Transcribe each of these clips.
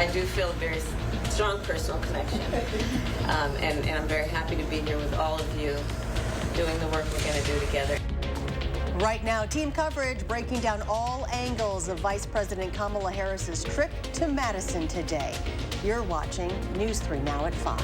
I do feel a very strong personal connection, and I'm very happy to be here with all of you doing the work we're going to do together. Right now, team coverage breaking down all angles of Vice President Kamala Harris's trip to Madison today. You're watching News 3 Now at 5.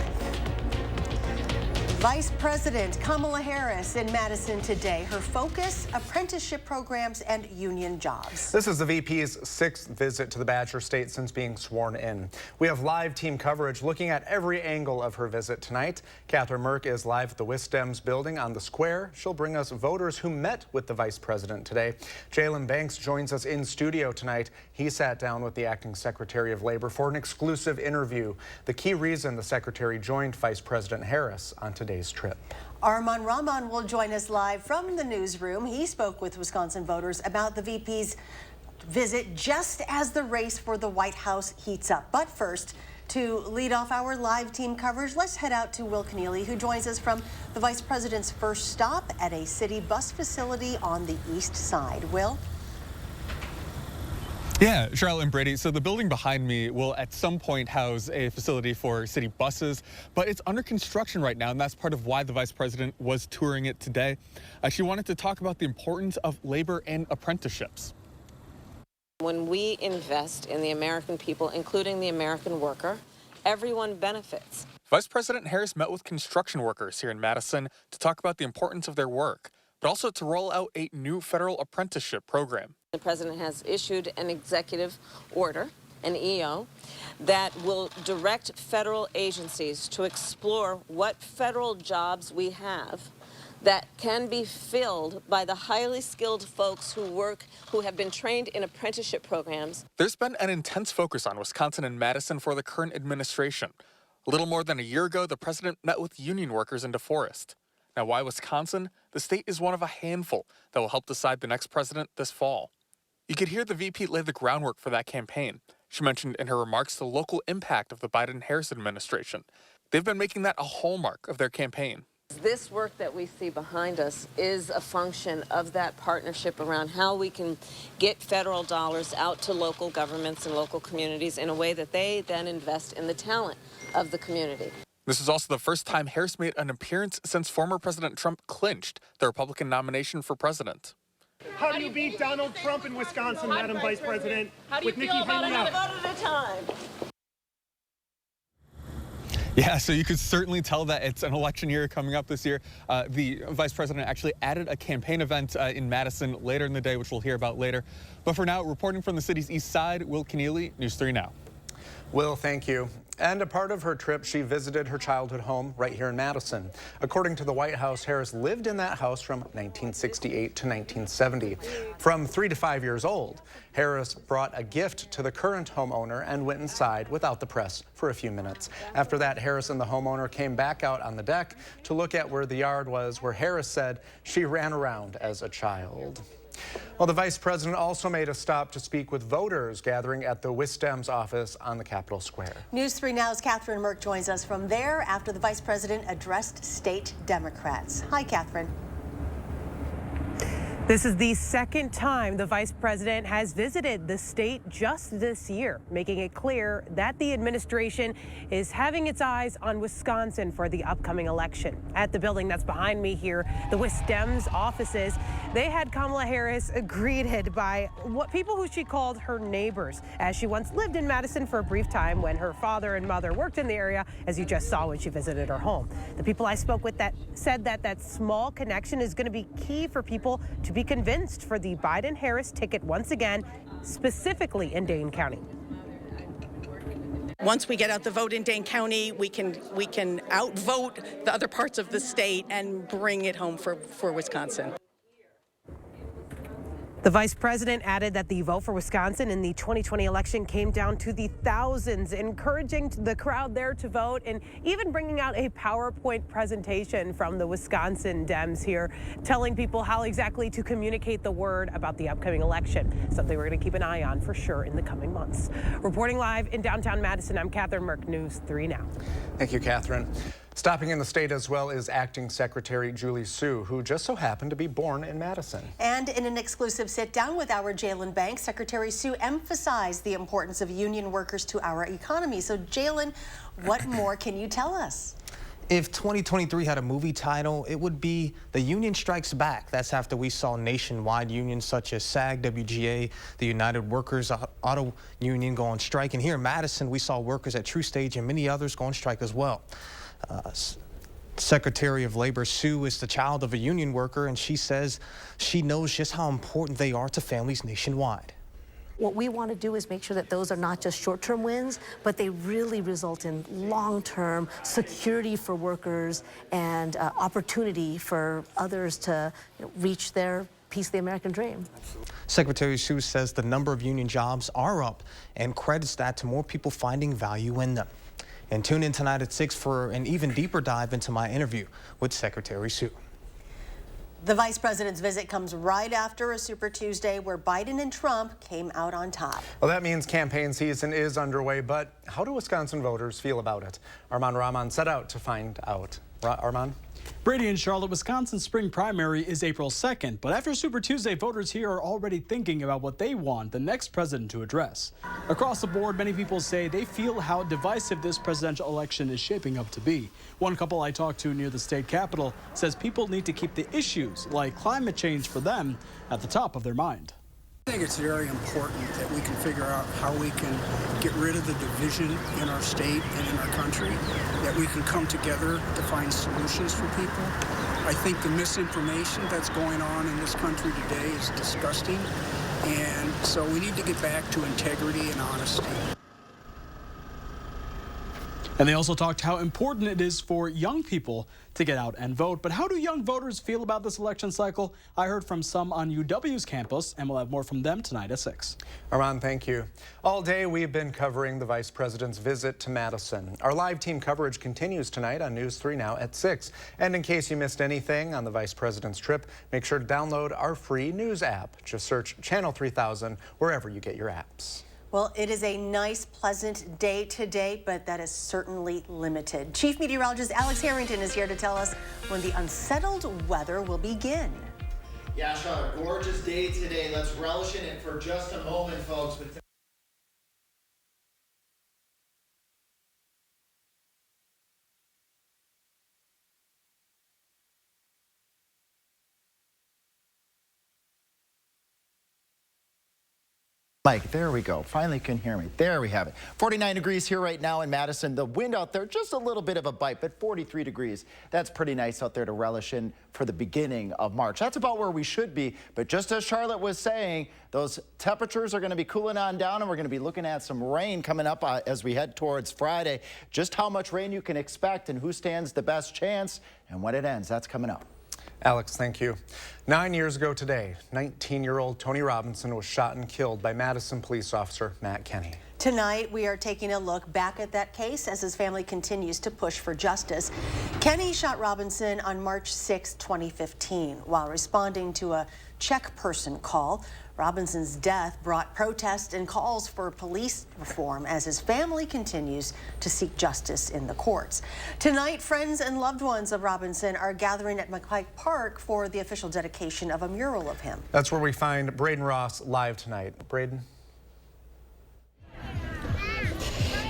Vice President Kamala Harris in Madison today. Her focus, apprenticeship programs and union jobs. This is the VP's 6th visit to the Badger State since being sworn in. We have live team coverage looking at every angle of her visit tonight. Catherine Merck is live at the WISC-TV's building on the square. She'll bring us voters who met with the Vice President today. Jalen Banks joins us in studio tonight. He sat down with the Acting Secretary of Labor for an exclusive interview. The key reason the Secretary joined Vice President Harris on today's trip. Arman Rahman will join us live from the newsroom. He spoke with Wisconsin voters about the VP's visit just as the race for the White House heats up. But first, to lead off our live team coverage, let's head out to Will Keneally, who joins us from the Vice President's first stop at a city bus facility on the east side. Will? Yeah, Charlotte and Brady. So the building behind me will at some point house a facility for city buses, but it's under construction right now, and that's part of why the Vice President was touring it today. She wanted to talk about the importance of labor and apprenticeships. When we invest in the American people, including the American worker, everyone benefits. Vice President Harris met with construction workers here in Madison to talk about the importance of their work, but also to roll out a new federal apprenticeship program. The president has issued an executive order, an EO, that will direct federal agencies to explore what federal jobs we have that can be filled by the highly skilled folks who have been trained in apprenticeship programs. There's been an intense focus on Wisconsin and Madison for the current administration. A little more than a year ago, the president met with union workers in DeForest. Now, why Wisconsin? The state is one of a handful that will help decide the next president this fall. You could hear the VP lay the groundwork for that campaign. She mentioned in her remarks the local impact of the Biden-Harris administration. They've been making that a hallmark of their campaign. This work that we see behind us is a function of that partnership around how we can get federal dollars out to local governments and local communities in a way that they then invest in the talent of the community. This is also the first time Harris made an appearance since former President Trump clinched the Republican nomination for president. How do you beat Donald Trump in Wisconsin, Madam Vice President, with Nikki Haley out? Vote at a time. Yeah, so you could certainly tell that it's an election year coming up this year. The Vice President actually added a campaign event in Madison later in the day, which we'll hear about later. But for now, reporting from the city's east side, Will Keneally, News 3 Now. Will, thank you. And a part of her trip, she visited her childhood home right here in Madison. According to the White House, Harris lived in that house from 1968 to 1970. From 3 to 5 years old, Harris brought a gift to the current homeowner and went inside without the press for a few minutes. After that, Harris and the homeowner came back out on the deck to look at where the yard was, where Harris said she ran around as a child. Well, the Vice President also made a stop to speak with voters gathering at the WISC-TV's office on the Capitol Square. News 3 Now's Catherine Merck joins us from there after the Vice President addressed state Democrats. Hi, Catherine. This is the second time the Vice President has visited the state just this year, making it clear that the administration is having its eyes on Wisconsin for the upcoming election. At the building that's behind me here, the WISC-Dems offices, they had Kamala Harris greeted by people who she called her neighbors, as she once lived in Madison for a brief time when her father and mother worked in the area, as you just saw when she visited her home. The people I spoke with that said that small connection is going to be key for people to be convinced for the Biden-Harris ticket once again, specifically in Dane County. Once we get out the vote in Dane County, we can outvote the other parts of the state and bring it home for Wisconsin. The vice president added that the vote for Wisconsin in the 2020 election came down to the thousands, encouraging the crowd there to vote and even bringing out a PowerPoint presentation from the Wisconsin Dems here, telling people how exactly to communicate the word about the upcoming election, something we're going to keep an eye on for sure in the coming months. Reporting live in downtown Madison, I'm Catherine Merck, News 3 Now. Thank you, Catherine. Stopping in the state as well is Acting Secretary Julie Su, who just so happened to be born in Madison. And in an exclusive sit-down with our Jalen Banks, Secretary Su emphasized the importance of union workers to our economy. So, Jalen, what more can you tell us? If 2023 had a movie title, it would be The Union Strikes Back. That's after we saw nationwide unions such as SAG, WGA, the United Workers Auto Union go on strike. And here in Madison, we saw workers at True Stage and many others go on strike as well. Secretary of Labor Sue is the child of a union worker, and she says she knows just how important they are to families nationwide. What we want to do is make sure that those are not just short-term wins, but they really result in long-term security for workers and opportunity for others to reach their piece of the American dream. Secretary Sue says the number of union jobs are up and credits that to more people finding value in them. And tune in tonight at 6 for an even deeper dive into my interview with Secretary Sue. The vice president's visit comes right after a Super Tuesday where Biden and Trump came out on top. Well, that means campaign season is underway, but how do Wisconsin voters feel about it? Armand Rahman set out to find out. Armand? Brady and Charlotte, Wisconsin's spring primary is April 2nd, but after Super Tuesday, voters here are already thinking about what they want the next president to address. Across the board, many people say they feel how divisive this presidential election is shaping up to be. One couple I talked to near the state capitol says people need to keep the issues like climate change for them at the top of their mind. I think it's very important that we can figure out how we can get rid of the division in our state and in our country, that we can come together to find solutions for people. I think the misinformation that's going on in this country today is disgusting, and so we need to get back to integrity and honesty. And they also talked how important it is for young people to get out and vote. But how do young voters feel about this election cycle? I heard from some on UW's campus, and we'll have more from them tonight at 6. Armand, thank you. All day we've been covering the vice president's visit to Madison. Our live team coverage continues tonight on News 3 Now at 6. And in case you missed anything on the vice president's trip, make sure to download our free news app. Just search Channel 3000 wherever you get your apps. Well, it is a nice, pleasant day today, but that is certainly limited. Chief Meteorologist Alex Harrington is here to tell us when the unsettled weather will begin. Yeah, Sean, a gorgeous day today. Let's relish in it for just a moment, folks. Mike, there we go. Finally can hear me. There we have it. 49 degrees here right now in Madison. The wind out there, just a little bit of a bite, but 43 degrees. That's pretty nice out there to relish in for the beginning of March. That's about where we should be. But just as Charlotte was saying, those temperatures are going to be cooling on down, and we're going to be looking at some rain coming up as we head towards Friday. Just how much rain you can expect and who stands the best chance and when it ends, that's coming up. Alex, thank you. 9 years ago today, 19-year-old Tony Robinson was shot and killed by Madison police officer Matt Kenny. Tonight, we are taking a look back at that case as his family continues to push for justice. Kenny shot Robinson on March 6, 2015, while responding to a check person call. Robinson's death brought protests and calls for police reform as his family continues to seek justice in the courts. Tonight, friends and loved ones of Robinson are gathering at McPike Park for the official dedication of a mural of him. That's where we find Braden Ross live tonight. Braden?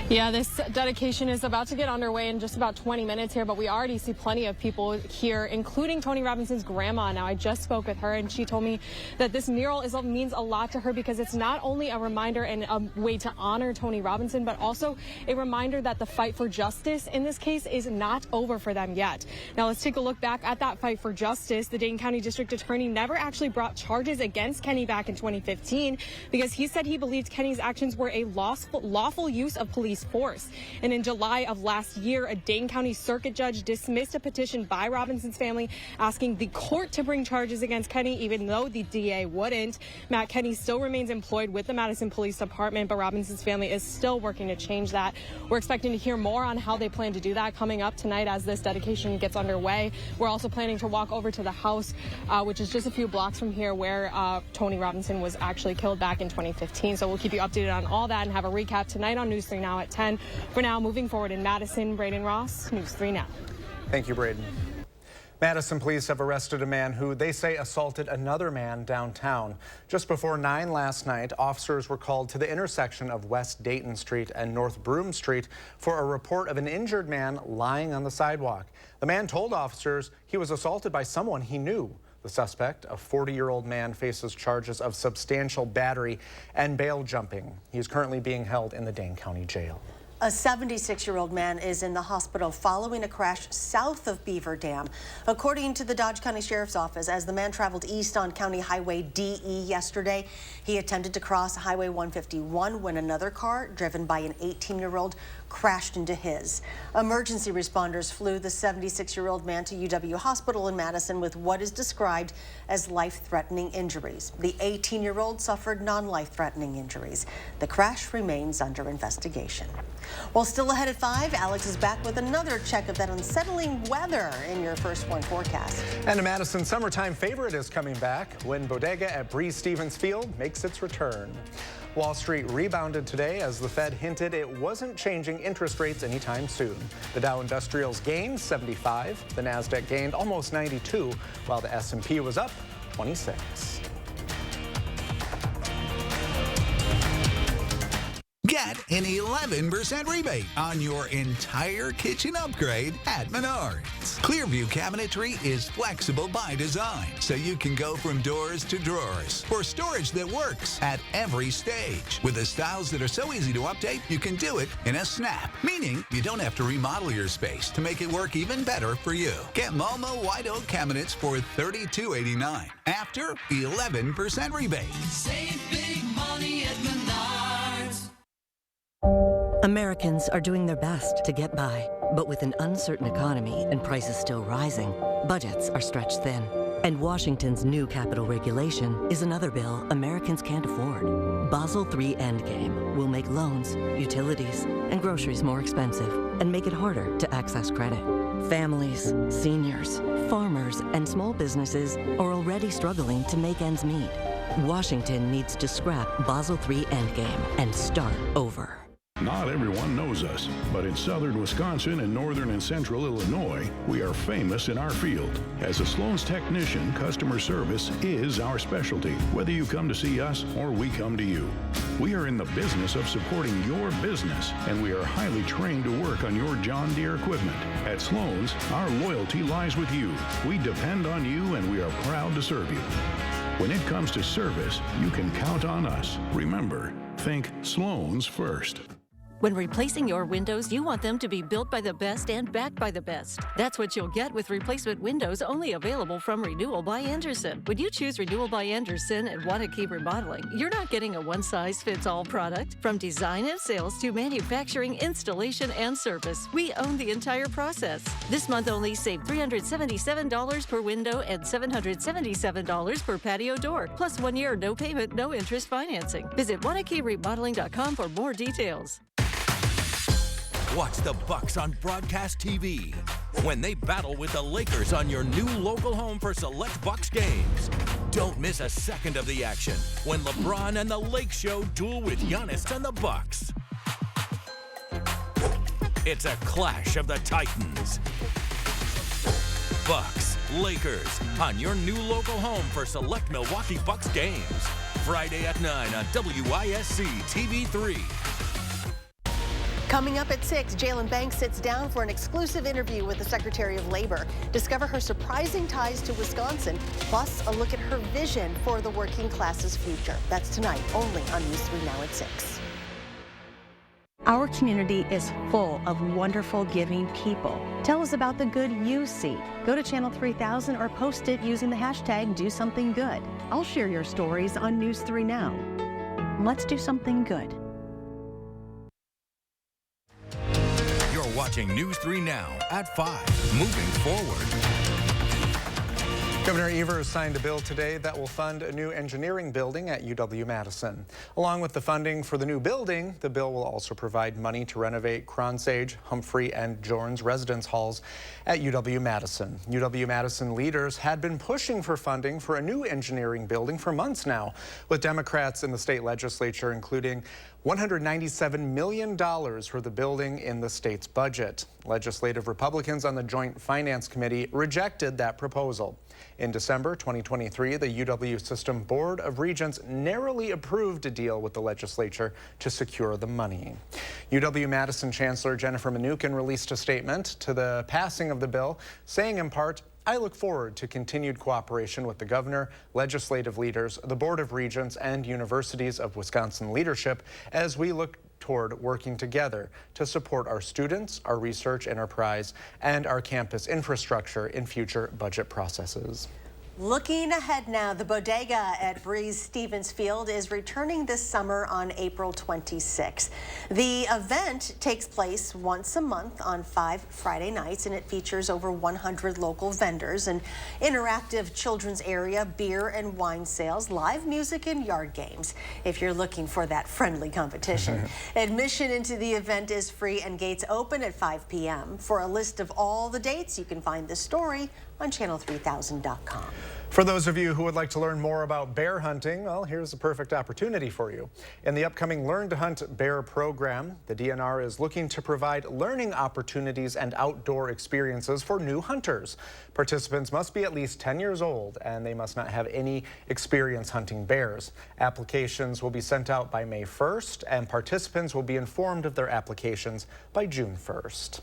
Yeah, this dedication is about to get underway in just about 20 minutes here, but we already see plenty of people here, including Tony Robinson's grandma. Now, I just spoke with her, and she told me that this mural means a lot to her because it's not only a reminder and a way to honor Tony Robinson, but also a reminder that the fight for justice in this case is not over for them yet. Now, let's take a look back at that fight for justice. The Dane County District Attorney never actually brought charges against Kenny back in 2015 because he said he believed Kenny's actions were a lawful use of police force. And in July of last year, a Dane County circuit judge dismissed a petition by Robinson's family asking the court to bring charges against Kenny, even though the DA wouldn't. Matt Kenny still remains employed with the Madison Police Department, but Robinson's family is still working to change that. We're expecting to hear more on how they plan to do that coming up tonight as this dedication gets underway. We're also planning to walk over to the house, which is just a few blocks from here, where Tony Robinson was actually killed back in 2015. So we'll keep you updated on all that and have a recap tonight on News 3 Now at at 10. For now, moving forward in Madison, Braden Ross, News 3 Now. Thank you, Braden. Madison police have arrested a man who they say assaulted another man downtown. Just before 9 last night, officers were called to the intersection of West Dayton Street and North Broome Street for a report of an injured man lying on the sidewalk. The man told officers he was assaulted by someone he knew. The suspect, a 40-year-old man, faces charges of substantial battery and bail jumping. He is currently being held in the Dane County Jail. A 76-year-old man is in the hospital following a crash south of Beaver Dam. According to the Dodge County Sheriff's Office, as the man traveled east on County Highway DE yesterday, he attempted to cross Highway 151 when another car, driven by an 18-year-old, crashed into his. Emergency responders flew the 76-year-old man to UW Hospital in Madison with what is described as life-threatening injuries. The 18-year-old suffered non-life-threatening injuries. The crash remains under investigation. Well, still ahead at 5, Alex is back with another check of that unsettling weather in your First One forecast. And a Madison summertime favorite is coming back when Bodega at Breeze-Stevens Field makes its return. Wall Street rebounded today as the Fed hinted it wasn't changing interest rates anytime soon. The Dow Industrials gained 75, the Nasdaq gained almost 92, while the S&P was up 26. Get an 11% rebate on your entire kitchen upgrade at Menards. Clearview Cabinetry is flexible by design, so you can go from doors to drawers for storage that works at every stage. With the styles that are so easy to update, you can do it in a snap, meaning you don't have to remodel your space to make it work even better for you. Get Malmo White Oak cabinets for $32.89 after 11% rebate. Save big money at Menards. Americans are doing their best to get by, but with an uncertain economy and prices still rising, budgets are stretched thin. And Washington's new capital regulation is another bill Americans can't afford. Basel III Endgame will make loans, utilities, and groceries more expensive and make it harder to access credit. Families, seniors, farmers, and small businesses are already struggling to make ends meet. Washington needs to scrap Basel III Endgame and start over. Not everyone knows us, but in southern Wisconsin and northern and central Illinois, we are famous in our field. As a Sloan's technician, customer service is our specialty, whether you come to see us or we come to you. We are in the business of supporting your business, and we are highly trained to work on your John Deere equipment. At Sloan's, our loyalty lies with you. We depend on you, and we are proud to serve you. When it comes to service, you can count on us. Remember, think Sloan's first. When replacing your windows, you want them to be built by the best and backed by the best. That's what you'll get with replacement windows only available from Renewal by Andersen. When you choose Renewal by Andersen and want to keep remodeling, you're not getting a one-size-fits-all product. From design and sales to manufacturing, installation, and service, we own the entire process. This month only, save $377 per window and $777 per patio door, plus 1 year no payment, no interest financing. Visit wanakeremodeling.com for more details. Watch the Bucks on broadcast TV when they battle with the Lakers on your new local home for select Bucks games. Don't miss a second of the action when LeBron and the Lake Show duel with Giannis and the Bucks. It's a clash of the Titans. Bucks, Lakers on your new local home for select Milwaukee Bucks games. Friday at 9 on WISC TV 3. Coming up at 6, Jalen Banks sits down for an exclusive interview with the Secretary of Labor. Discover her surprising ties to Wisconsin, plus a look at her vision for the working class's future. That's tonight, only on News 3 Now at 6. Our community is full of wonderful, giving people. Tell us about the good you see. Go to Channel 3000 or post it using the hashtag #DoSomethingGood. I'll share your stories on News 3 Now. Let's do something good. Watching News 3 Now at 5. Moving forward. Governor Evers signed a bill today that will fund a new engineering building at UW-Madison. Along with the funding for the new building, the bill will also provide money to renovate Kronsage, Humphrey, and Jorns residence halls at UW-Madison. UW-Madison leaders had been pushing for funding for a new engineering building for months now, with Democrats in the state legislature, including $197 million for the building in the state's budget. Legislative Republicans on the Joint Finance Committee rejected that proposal. In December 2023, the UW System Board of Regents narrowly approved a deal with the legislature to secure the money. UW-Madison Chancellor Jennifer Mnuchin released a statement to the passing of the bill, saying in part, "I look forward to continued cooperation with the governor, legislative leaders, the Board of Regents, and Universities of Wisconsin leadership as we look toward working together to support our students, our research enterprise, and our campus infrastructure in future budget processes." Looking ahead now, the bodega at Breeze Stevens Field is returning this summer on April 26. The event takes place once a month on 5 Friday nights, and it features over 100 local vendors, an interactive children's area, beer and wine sales, live music, and yard games, if you're looking for that friendly competition. Admission into the event is free and gates open at 5 p.m. For a list of all the dates, you can find this story on channel3000.com. For those of you who would like to learn more about bear hunting, well, here's a perfect opportunity for you. In the upcoming Learn to Hunt Bear program, the DNR is looking to provide learning opportunities and outdoor experiences for new hunters. Participants must be at least 10 years old, and they must not have any experience hunting bears. Applications will be sent out by May 1st, and participants will be informed of their applications by June 1st.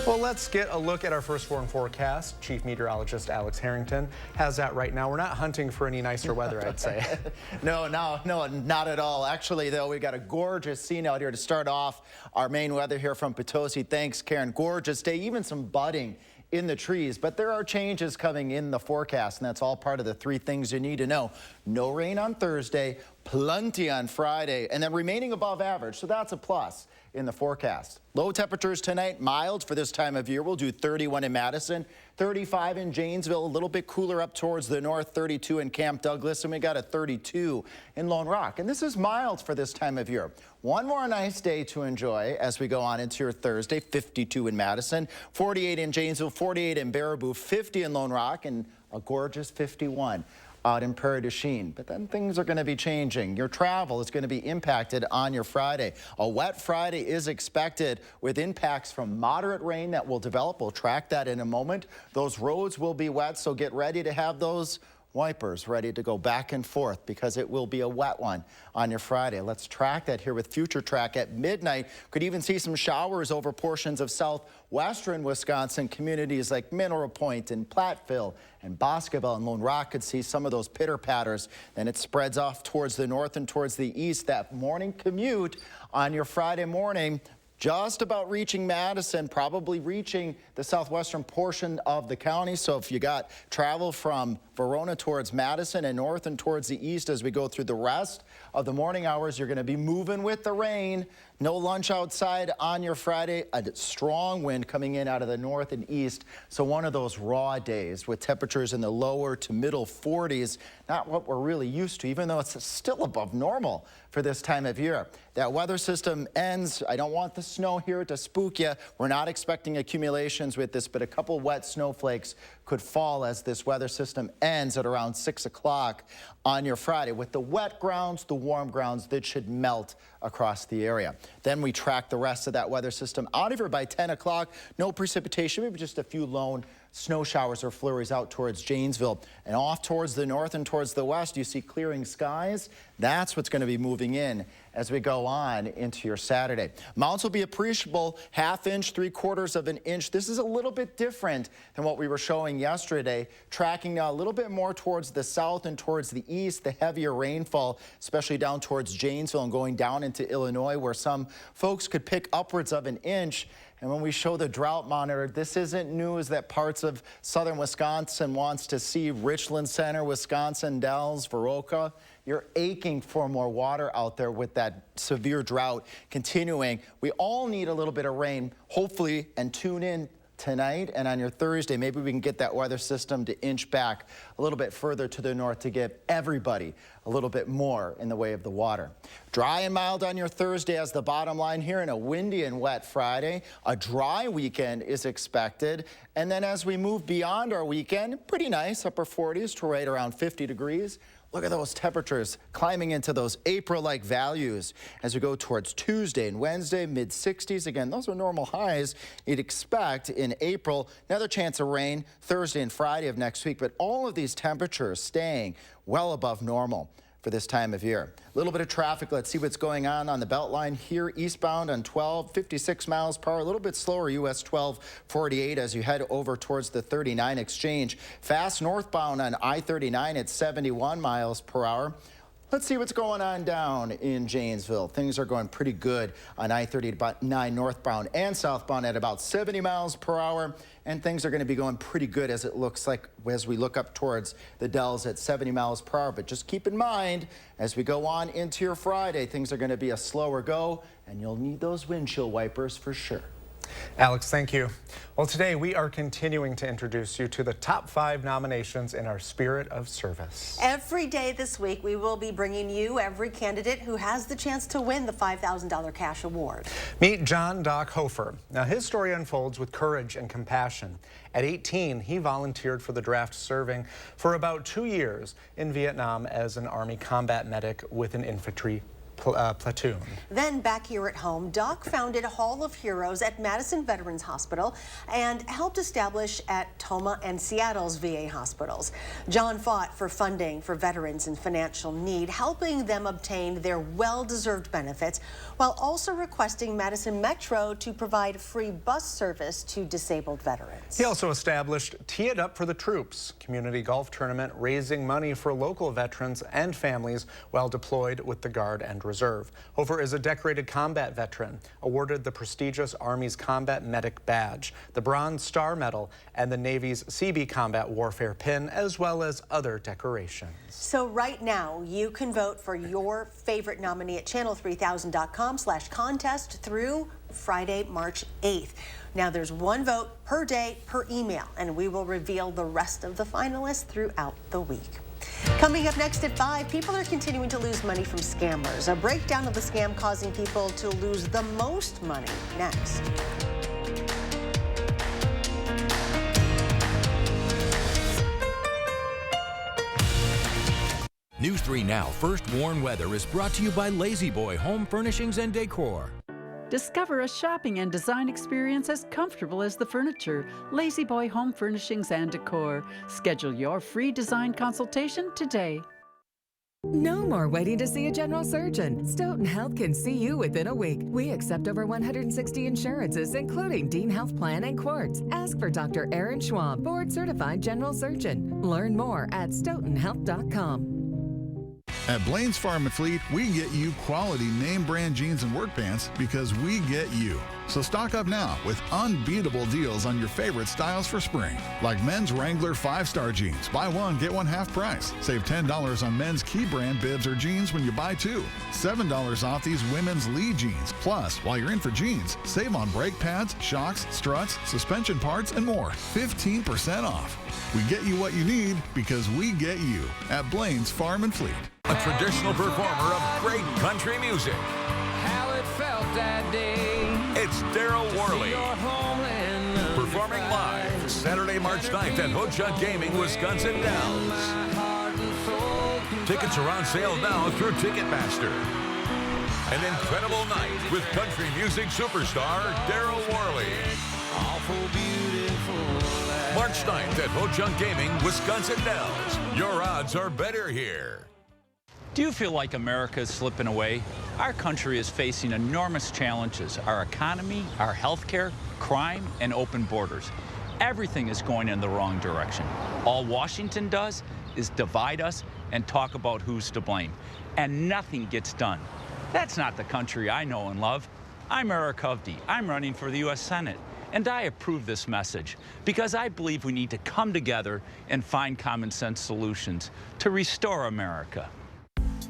Well, let's get a look at our first warn forecast. Chief Meteorologist Alex Harrington has that right now. We're not hunting for any nicer weather, I'd say. No, not at all. Actually, though, we got a gorgeous scene out here to start off our main weather here from Potosi. Thanks, Karen. Gorgeous day, even some budding in the trees, but there are changes coming in the forecast, and that's all part of the 3 things you need to know. No rain on Thursday, plenty on Friday, and then remaining above average, so that's a plus in the forecast. Low temperatures tonight, mild for this time of year. We'll do 31 in Madison, 35 in Janesville, a little bit cooler up towards the north, 32 in Camp Douglas, and we got a 32 in Lone Rock. And this is mild for this time of year. One more nice day to enjoy as we go on into your Thursday, 52 in Madison, 48 in Janesville, 48 in Baraboo, 50 in Lone Rock, and a gorgeous 51 out in Prairie du Chien. But then things are going to be changing. Your travel is going to be impacted on your Friday. A wet Friday is expected with impacts from moderate rain that will develop. We'll track that in a moment. Those roads will be wet, so get ready to have those wipers ready to go back and forth because it will be a wet one on your Friday. Let's track that here with Future Track at midnight. Could even see some showers over portions of southwestern Wisconsin. Communities like Mineral Point and Platteville and Boscoville and Lone Rock could see some of those pitter patters. Then it spreads off towards the north and towards the east. That morning commute on your Friday morning, just about reaching Madison, probably reaching the southwestern portion of the county. So if you got travel from Verona towards Madison and north and towards the east as we go through the rest of the morning hours, you're going to be moving with the rain. No lunch outside on your Friday. A strong wind coming in out of the north and east. So one of those raw days with temperatures in the lower to middle 40s. Not what we're really used to, even though it's still above normal for this time of year. That weather system ends. I don't want the snow here to spook you. We're not expecting accumulations with this, but a couple wet snowflakes could fall as this weather system ends at around 6 o'clock on your Friday. With the wet grounds, the warm grounds, that should melt across the area. Then we track the rest of that weather system out of here by 10 o'clock. No precipitation, maybe just a few lone snow showers or flurries out towards Janesville. And off towards the north and towards the west, you see clearing skies. That's what's going to be moving in as we go on into your Saturday. Mounts will be appreciable, 1/2 inch, 3/4 of an inch. This is a little bit different than what we were showing yesterday. Tracking now a little bit more towards the south and towards the east, the heavier rainfall, especially down towards Janesville and going down into Illinois, where some folks could pick upwards of an inch. And when we show the drought monitor, this isn't news that parts of southern Wisconsin wants to see. Richland Center, Wisconsin, Dells, Viroqua. You're aching for more water out there with that severe drought continuing. We all need a little bit of rain, hopefully, and tune in tonight and on your Thursday. Maybe we can get that weather system to inch back a little bit further to the north to give everybody a little bit more in the way of the water. Dry and mild on your Thursday as the bottom line here, and a windy and wet Friday. A dry weekend is expected. And then as we move beyond our weekend, pretty nice, upper 40s to right around 50 degrees. Look at those temperatures climbing into those April-like values as we go towards Tuesday and Wednesday, mid-60s. Again, those are normal highs you'd expect in April. Another chance of rain Thursday and Friday of next week, but all of these temperatures staying well above normal for this time of year. A little bit of traffic. Let's see what's going on the Beltline here eastbound on 12, 56 miles per hour. A little bit slower, US 1248 as you head over towards the 39 exchange. Fast northbound on I-39 at 71 miles per hour. Let's see what's going on down in Janesville. Things are going pretty good on I-39 northbound and southbound at about 70 miles per hour. And things are going to be going pretty good as it looks like as we look up towards the Dells at 70 miles per hour. But just keep in mind, as we go on into your Friday, things are going to be a slower go, and you'll need those windshield wipers for sure. Alex, thank you. Well, today we are continuing to introduce you to the top 5 nominations in our spirit of service. Every day this week, we will be bringing you every candidate who has the chance to win the $5,000 cash award. Meet John Doc Hofer. Now, his story unfolds with courage and compassion. At 18, he volunteered for the draft, serving for about 2 years in Vietnam as an Army combat medic with an infantry platoon. Then back here at home, Doc founded Hall of Heroes at Madison Veterans Hospital and helped establish at Toma and Seattle's VA hospitals. John fought for funding for veterans in financial need, helping them obtain their well-deserved benefits, while also requesting Madison Metro to provide free bus service to disabled veterans. He also established Tee It Up for the Troops, community golf tournament raising money for local veterans and families while deployed with the Guard and Reserve. Hofer is a decorated combat veteran, awarded the prestigious Army's Combat Medic Badge, the Bronze Star Medal, and the Navy's CB Combat Warfare Pin, as well as other decorations. So right now, you can vote for your favorite nominee at channel3000.com/contest through Friday, March 8th. Now, there's one vote per day per email, and we will reveal the rest of the finalists throughout the week. Coming up next at 5, people are continuing to lose money from scammers. A breakdown of the scam causing people to lose the most money next. News 3 Now First Warn Weather is brought to you by Lazy Boy Home Furnishings and Decor. Discover a shopping and design experience as comfortable as the furniture. Lazy Boy Home Furnishings and Decor. Schedule your free design consultation today. No more waiting to see a general surgeon. Stoughton Health can see you within a week. We accept over 160 insurances, including Dean Health Plan and Quartz. Ask for Dr. Aaron Schwab, board-certified general surgeon. Learn more at stoughtonhealth.com. At Blaine's Farm and Fleet, we get you quality name brand jeans and work pants because we get you. So stock up now with unbeatable deals on your favorite styles for spring. Like men's Wrangler 5-star jeans. Buy one, get one half price. Save $10 on men's Key brand bibs or jeans when you buy two. $7 off these women's Lee jeans. Plus, while you're in for jeans, save on brake pads, shocks, struts, suspension parts, and more. 15% off. We get you what you need because we get you at Blaine's Farm and Fleet. A traditional performer of great country music. How it felt that day. It's Daryl Worley. Performing live Saturday, March 9th at Ho-Chunk Gaming, Wisconsin Dells. Tickets are on sale now through Ticketmaster. An incredible night with country music superstar Daryl Worley. March 9th at Ho-Chunk Gaming, Wisconsin Dells. Your odds are better here. Do you feel like America is slipping away? Our country is facing enormous challenges. Our economy, our healthcare, crime, and open borders. Everything is going in the wrong direction. All Washington does is divide us and talk about who's to blame. And nothing gets done. That's not the country I know and love. I'm Eric Hovde. I'm running for the U.S. Senate. And I approve this message because I believe we need to come together and find common sense solutions to restore America.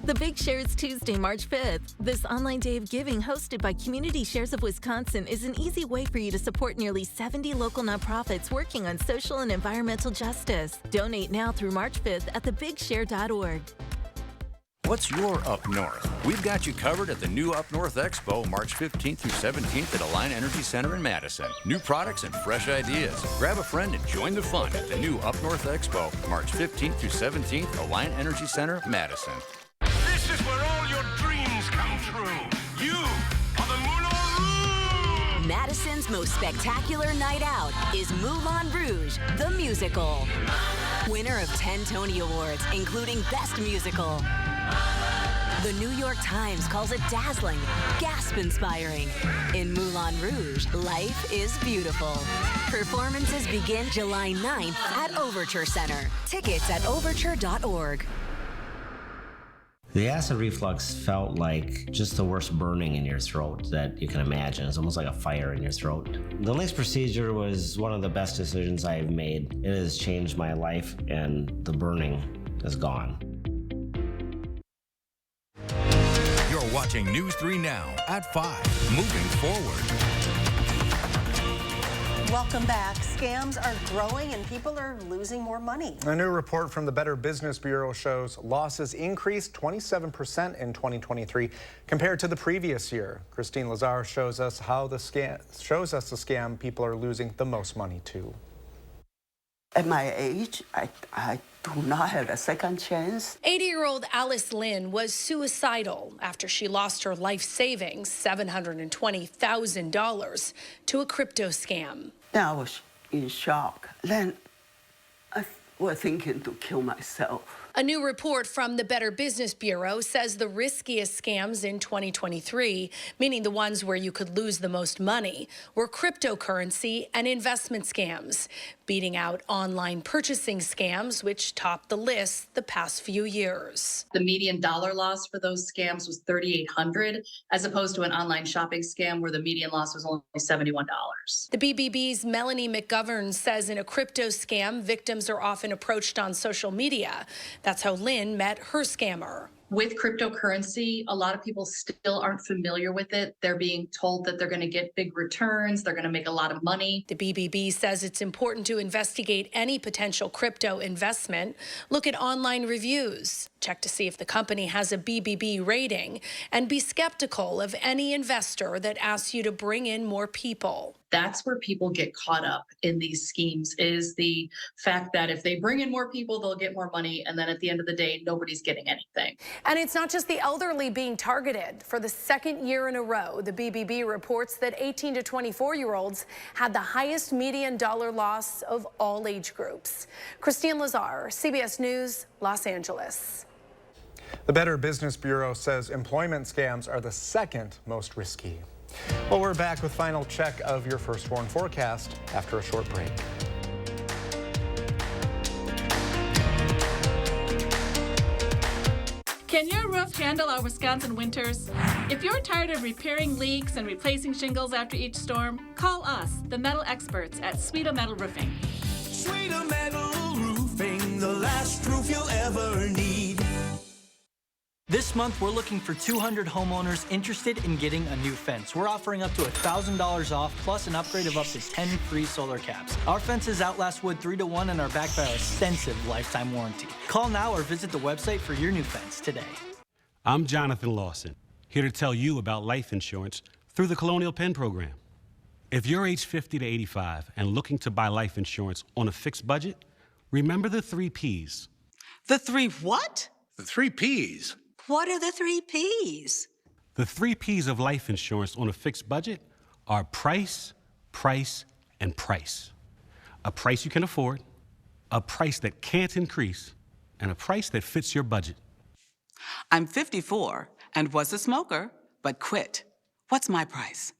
The Big Share is Tuesday, March 5th. This online day of giving hosted by Community Shares of Wisconsin is an easy way for you to support nearly 70 local nonprofits working on social and environmental justice. Donate now through March 5th at thebigshare.org. What's your Up North? We've got you covered at the new Up North Expo, March 15th through 17th at Alliant Energy Center in Madison. New products and fresh ideas. Grab a friend and join the fun at the new Up North Expo, March 15th through 17th, Alliant Energy Center, Madison. This is where all your dreams come true. You are the Moulin Rouge! Madison's most spectacular night out is Moulin Rouge, the musical. Winner of 10 Tony Awards, including Best Musical. The New York Times calls it dazzling, gasp-inspiring. In Moulin Rouge, life is beautiful. Performances begin July 9th at Overture Center. Tickets at overture.org. The acid reflux felt like just the worst burning in your throat that you can imagine. It's almost like a fire in your throat. The LINX procedure was one of the best decisions I've made. It has changed my life, and the burning is gone. You're watching News 3 Now at 5. Moving forward. Welcome back. Scams are growing and people are losing more money. A new report from the Better Business Bureau shows losses increased 27% in 2023 compared to the previous year. Christine Lazar shows us the scam people are losing the most money to. At my age, I do not have a second chance. 80-year-old Alice Lynn was suicidal after she lost her life savings, $720,000, to a crypto scam. Then I was in shock. Then I was thinking to kill myself. A new report from the Better Business Bureau says the riskiest scams in 2023, meaning the ones where you could lose the most money, were cryptocurrency and investment scams, beating out online purchasing scams, which topped the list the past few years. The median dollar loss for those scams was $3,800, as opposed to an online shopping scam where the median loss was only $71. The BBB's Melanie McGovern says in a crypto scam, victims are often approached on social media. That's how Lynn met her scammer. With cryptocurrency, a lot of people still aren't familiar with it. They're being told that they're going to get big returns, they're going to make a lot of money. The BBB says it's important to investigate any potential crypto investment. Look at online reviews. Check to see if the company has a BBB rating, and be skeptical of any investor that asks you to bring in more people. That's where people get caught up in these schemes, is the fact that if they bring in more people, they'll get more money. And then at the end of the day, nobody's getting anything. And it's not just the elderly being targeted. For the second year in a row, the BBB reports that 18 to 24-year-olds had the highest median dollar loss of all age groups. Christine Lazar, CBS News, Los Angeles. The Better Business Bureau says employment scams are the second most risky. Well, we're back with final check of your firstborn forecast after a short break. Can your roof handle our Wisconsin winters? If you're tired of repairing leaks and replacing shingles after each storm, call us, the metal experts at Sweeto Metal Roofing. Sweeto Metal Roofing, the last roof you'll ever need. This month, we're looking for 200 homeowners interested in getting a new fence. We're offering up to $1,000 off, plus an upgrade of up to 10 free solar caps. Our fences outlast wood 3 to 1 and are backed by our extensive lifetime warranty. Call now or visit the website for your new fence today. I'm Jonathan Lawson, here to tell you about life insurance through the Colonial Penn program. If you're age 50 to 85 and looking to buy life insurance on a fixed budget, remember the 3 Ps. The 3 what? The 3 Ps. What are the 3 Ps? The 3 Ps of life insurance on a fixed budget are price, price, and price. A price you can afford, a price that can't increase, and a price that fits your budget. I'm 54 and was a smoker, but quit. What's my price?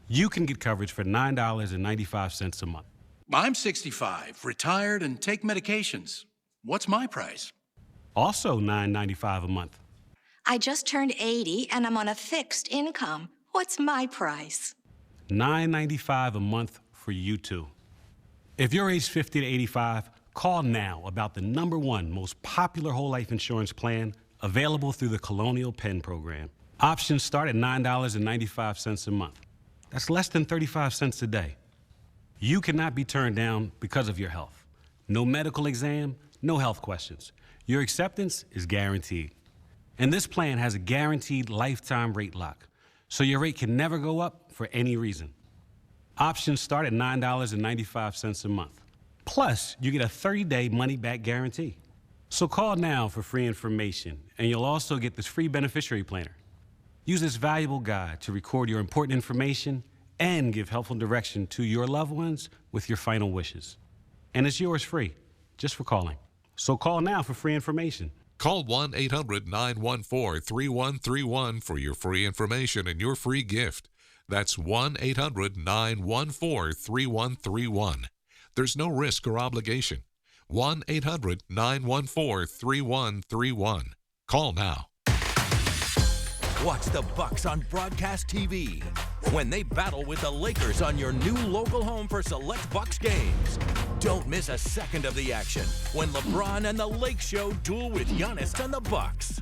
You can get coverage for $9.95 a month. I'm 65, retired, and take medications. What's my price? Also $9.95 a month. I just turned 80 and I'm on a fixed income. What's my price? $9.95 a month for you too. If you're age 50 to 85, call now about the #1 most popular whole life insurance plan available through the Colonial Penn program. Options start at $9.95 a month. That's less than 35 cents a day. You cannot be turned down because of your health. No medical exam, no health questions. Your acceptance is guaranteed. And this plan has a guaranteed lifetime rate lock, so your rate can never go up for any reason. Options start at $9.95 a month. Plus, you get a 30-day money-back guarantee. So call now for free information, and you'll also get this free beneficiary planner. Use this valuable guide to record your important information and give helpful direction to your loved ones with your final wishes. And it's yours free, just for calling. So call now for free information. Call 1-800-914-3131 for your free information and your free gift. That's 1-800-914-3131. There's no risk or obligation. 1-800-914-3131. Call now. Watch the Bucks on broadcast TV when they battle with the Lakers on your new local home for select Bucks games. Don't miss a second of the action when LeBron and the Lake Show duel with Giannis and the Bucks.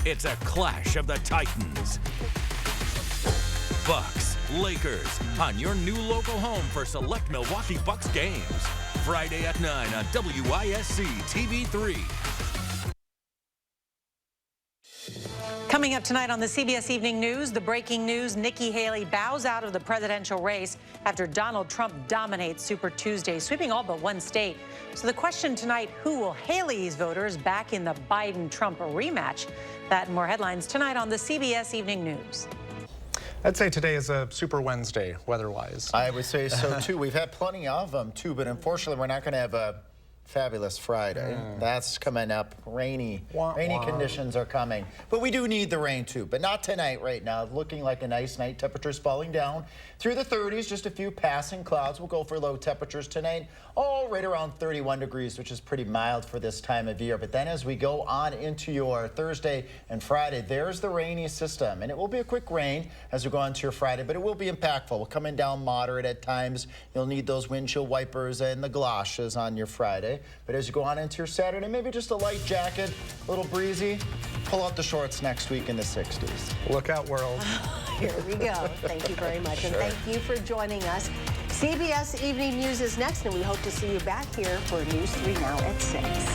It's a clash of the Titans. Bucks, Lakers on your new local home for select Milwaukee Bucks games. Friday at 9 on WISC TV 3. Coming up tonight on the CBS Evening News, the breaking news: Nikki Haley bows out of the presidential race after Donald Trump dominates Super Tuesday, sweeping all but one state. So the question tonight: who will Haley's voters back in the Biden-Trump rematch? That and more headlines tonight on the CBS Evening News. I'd say today is a Super Wednesday, weather-wise. I would say so, too. We've had plenty of them, too, but unfortunately, we're not going to have a fabulous Friday. That's coming up. Rainy conditions are coming. But we do need the rain, too. But not tonight right now. Looking like a nice night. Temperatures falling down through the 30s. Just a few passing clouds. We'll go for low temperatures tonight. All right around 31 degrees, which is pretty mild for this time of year. But then as we go on into your Thursday and Friday, there's the rainy system. And it will be a quick rain as we go on to your Friday, but it will be impactful. We'll come in down moderate at times. You'll need those windshield wipers and the galoshes on your Friday. But as you go on into your Saturday, maybe just a light jacket, a little breezy. Pull out the shorts next week in the 60s. Look out, world. Here we go. Thank you very much. And thank you for joining us. CBS Evening News is next, and we hope to see you back here for News 3 Now at 6.